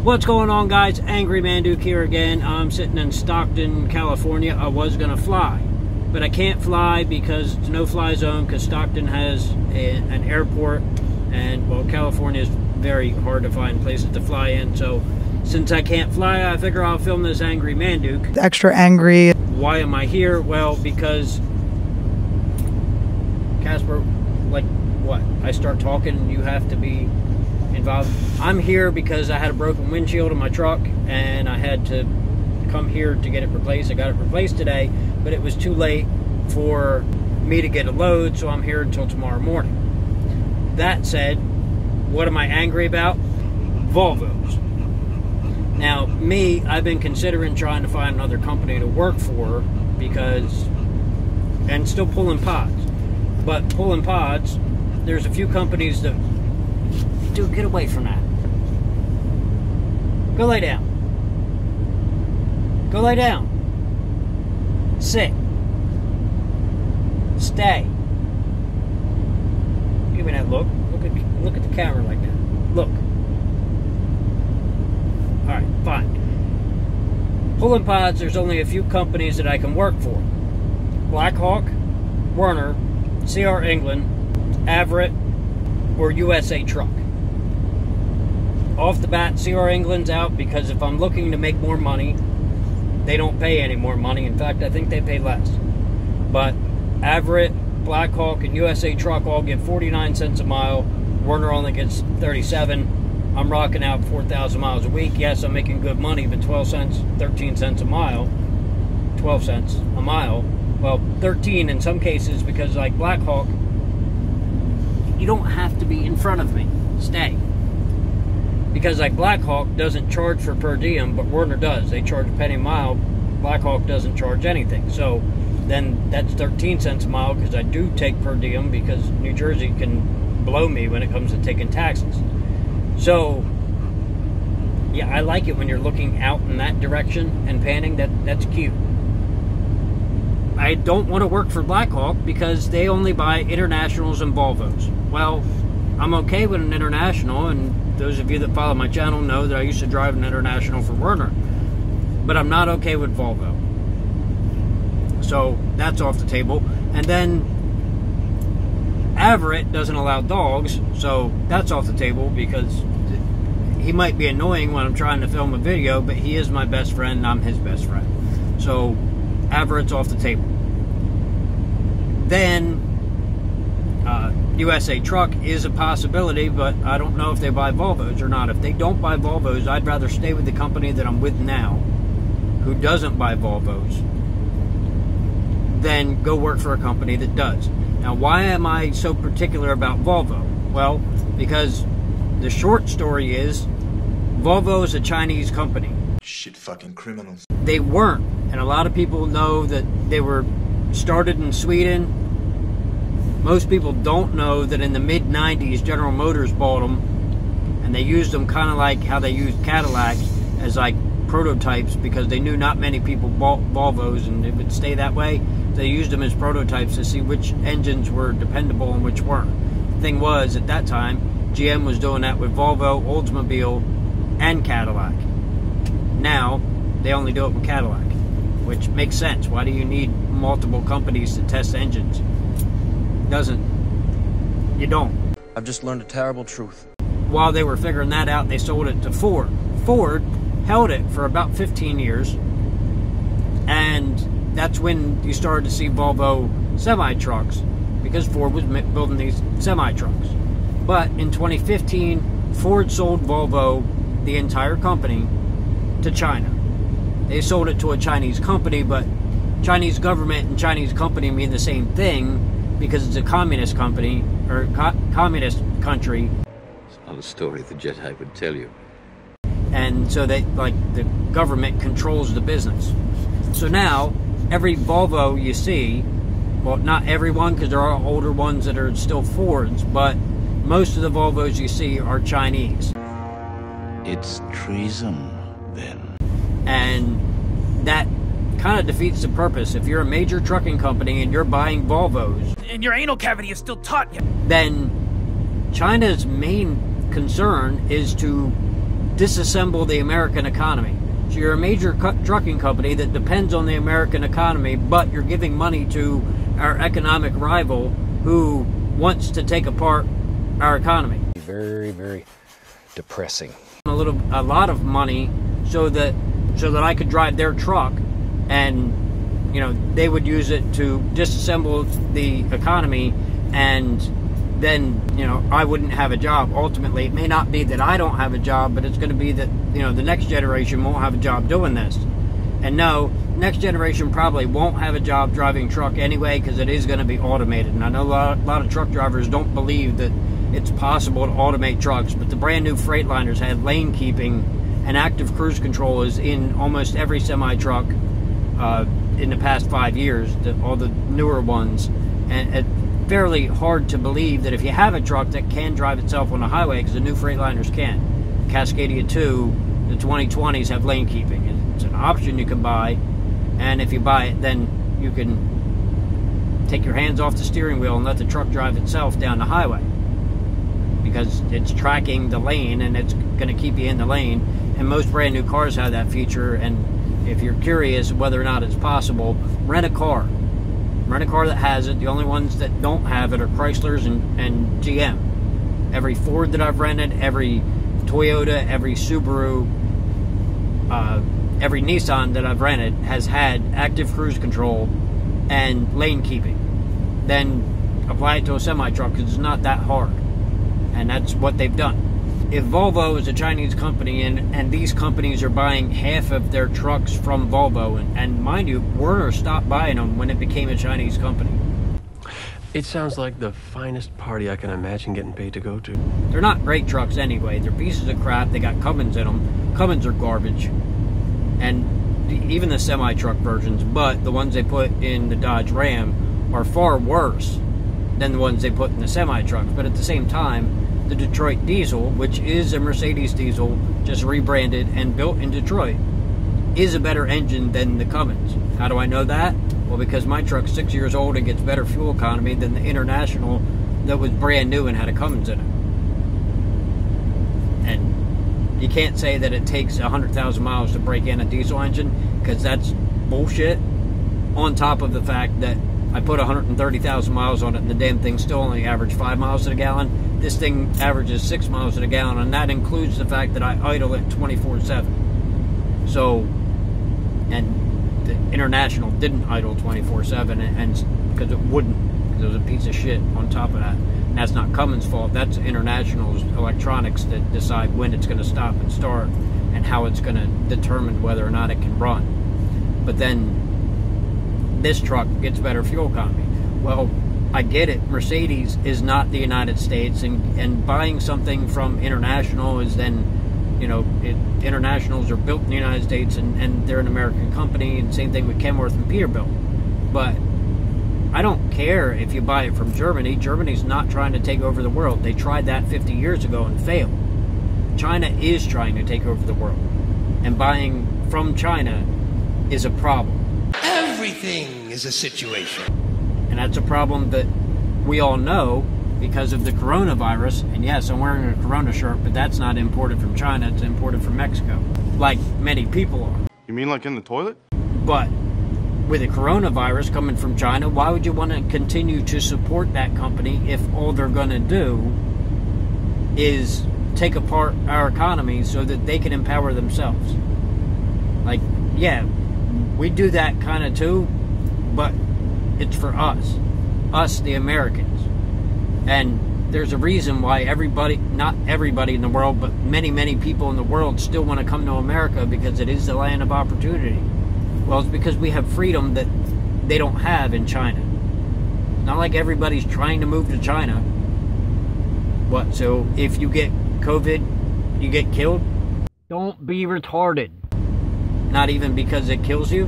What's going on, guys? Angry Man Duke here again. I'm sitting in Stockton, California. I was gonna fly, but I can't fly because it's a no-fly zone, because Stockton has an airport, and well, California is very hard to find places to fly in. So since I can't fly, I figure I'll film this Angry Man Duke. Extra angry. Why am I here? Well, because Casper, like what? I start talking, you have to be involved. I'm here because I had a broken windshield in my truck and I had to come here to get it replaced. I got it replaced today, but it was too late for me to get a load, so I'm here until tomorrow morning. That said, what am I angry about? Volvos. Now, me, I've been considering trying to find another company to work for because, and still pulling pods. But pulling pods, there's a few companies that, dude, get away from that. Go lay down. Go lay down. Sit. Stay. Give me that look. Look at the camera like that. Look. Alright, fine. Pulling pods, there's only a few companies that I can work for. Blackhawk, Werner, CR England, Averitt, or USA Truck. Off the bat, CR England's out because if I'm looking to make more money, they don't pay any more money. In fact, I think they pay less. But Averitt, Blackhawk, and USA Truck all get 49 cents a mile. Werner only gets 37. I'm rocking out 4,000 miles a week. Yes, I'm making good money, but 12 cents, 13 cents a mile, 12 cents a mile. Well, 13 in some cases, because like Blackhawk, you don't have to be in front of me. Stay. Because like Blackhawk doesn't charge for per diem, but Werner does. They charge a penny a mile. Blackhawk doesn't charge anything. So then that's 13 cents a mile, because I do take per diem, because New Jersey can blow me when it comes to taking taxes. So yeah, I like it when you're looking out in that direction and panning. That's cute. I don't want to work for Blackhawk because they only buy internationals and Volvos. Well, I'm okay with an international, and those of you that follow my channel know that I used to drive an international for Werner. But I'm not okay with Volvo. So that's off the table. And then Averitt doesn't allow dogs, so that's off the table, because he might be annoying when I'm trying to film a video, but he is my best friend and I'm his best friend. So Averitt's off the table. Then USA Truck is a possibility, but I don't know if they buy Volvos or not. If they don't buy Volvos, I'd rather stay with the company that I'm with now, who doesn't buy Volvos, than go work for a company that does. Now, why am I so particular about Volvo? Well, because the short story is, Volvo is a Chinese company. Shit fucking criminals. They weren't, and a lot of people know that they were started in Sweden. Most people don't know that in the mid-90s, General Motors bought them, and they used them kind of like how they used Cadillac as like prototypes, because they knew not many people bought Volvos and it would stay that way. They used them as prototypes to see which engines were dependable and which weren't. The thing was, at that time, GM was doing that with Volvo, Oldsmobile, and Cadillac. Now, they only do it with Cadillac, which makes sense. Why do you need multiple companies to test engines? You don't. I've just learned a terrible truth. While they were figuring that out, they sold it to Ford. Ford held it for about 15 years, and that's when you started to see Volvo semi-trucks, because Ford was building these semi-trucks. But in 2015, Ford sold Volvo, the entire company, to China. They sold it to a Chinese company, but Chinese government and Chinese company mean the same thing, because it's a communist company, or communist country. It's not a story the Jedi would tell you. And so they, like, the government controls the business. So now, every Volvo you see, well, not everyone, because there are older ones that are still Fords, but most of the Volvos you see are Chinese. It's treason, then. And that kind of defeats the purpose. If you're a major trucking company and you're buying Volvos, and your anal cavity is still taut, then China's main concern is to disassemble the American economy. So you're a major trucking company that depends on the American economy, but you're giving money to our economic rival who wants to take apart our economy. Very, very depressing. A lot of money so that I could drive their truck, and they would use it to disassemble the economy, and then I wouldn't have a job. Ultimately, it may not be that I don't have a job, but it's going to be that the next generation won't have a job doing this. And no, next generation probably won't have a job driving truck anyway, because it is going to be automated. And I know a lot of truck drivers don't believe that it's possible to automate trucks, but the brand new Freightliners had lane keeping and active cruise control is in almost every semi-truck in the past 5 years, all the newer ones. And it's fairly hard to believe that if you have a truck that can drive itself on the highway, because the new Freightliners can. Cascadia 2, the 2020s have lane keeping. It's an option you can buy, and if you buy it, then you can take your hands off the steering wheel and let the truck drive itself down the highway, because it's tracking the lane and it's going to keep you in the lane. And most brand new cars have that feature. And if you're curious whether or not it's possible, rent a car that has it. The only ones that don't have it are Chryslers and GM. Every Ford that I've rented, every Toyota, every Subaru, every Nissan that I've rented has had active cruise control and lane keeping. Then apply it to a semi-truck, because it's not that hard. And that's what they've done. If Volvo is a Chinese company, and these companies are buying half of their trucks from Volvo, and mind you, Werner stopped buying them when it became a Chinese company. It sounds like the finest party I can imagine getting paid to go to. They're not great trucks anyway. They're pieces of crap. They got Cummins in them. Cummins are garbage. And even the semi-truck versions, but the ones they put in the Dodge Ram are far worse than the ones they put in the semi-trucks. But at the same time, the Detroit diesel, which is a Mercedes diesel, just rebranded and built in Detroit, is a better engine than the Cummins. How do I know that? Well, because my truck's 6 years old and gets better fuel economy than the International that was brand new and had a Cummins in it. And you can't say that it takes 100,000 miles to break in a diesel engine, because that's bullshit. On top of the fact that I put 130,000 miles on it, and the damn thing still only averaged 5 miles to the gallon. This thing averages 6 miles to the gallon, and that includes the fact that I idle it 24/7. So, and the International didn't idle 24/7, and because it wouldn't, because it was a piece of shit on top of that. And that's not Cummins' fault. That's International's electronics that decide when it's going to stop and start, and how it's going to determine whether or not it can run. But then this truck gets better fuel economy. Well, I get it. Mercedes is not the United States, and buying something from International is then, Internationals are built in the United States, and they're an American company, and same thing with Kenworth and Peterbilt. But I don't care if you buy it from Germany. Germany's not trying to take over the world. They tried that 50 years ago and failed. China is trying to take over the world, and buying from China is a problem. Everything is a situation. And that's a problem that we all know because of the coronavirus. And yes, I'm wearing a Corona shirt, but that's not imported from China. It's imported from Mexico, like many people are. You mean like in the toilet? But with a coronavirus coming from China, why would you want to continue to support that company if all they're going to do is take apart our economy so that they can empower themselves? Like, yeah, we do that kind of too, but it's for us the Americans. And there's a reason why everybody, not everybody in the world, but many people in the world still want to come to America, because it is the land of opportunity. Well, it's because we have freedom that they don't have in China. It's not like everybody's trying to move to China. What, so if you get COVID, you get killed? Don't be retarded. Not even because it kills you,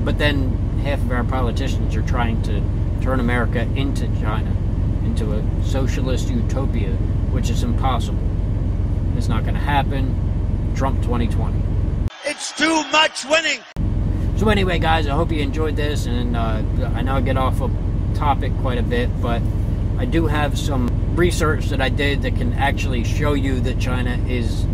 but then half of our politicians are trying to turn America into China, into a socialist utopia, which is impossible. It's not going to happen. Trump 2020. It's too much winning. So anyway, guys, I hope you enjoyed this, and I know I get off of topic quite a bit, but I do have some research that I did that can actually show you that China is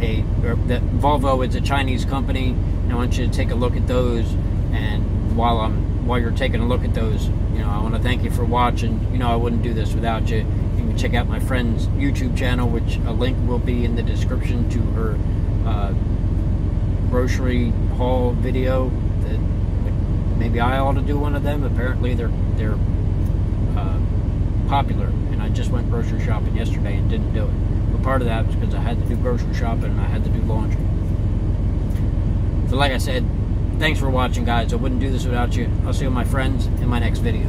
that Volvo is a Chinese company, and I want you to take a look at those. And while you're taking a look at those, I want to thank you for watching. I wouldn't do this without you. You can check out my friend's YouTube channel, which a link will be in the description to her grocery haul video. That maybe I ought to do one of them. Apparently they're popular, and I just went grocery shopping yesterday and didn't do it. But part of that was because I had to do grocery shopping and I had to do laundry. So like I said, thanks for watching, guys. I wouldn't do this without you. I'll see you, my friends, in my next video.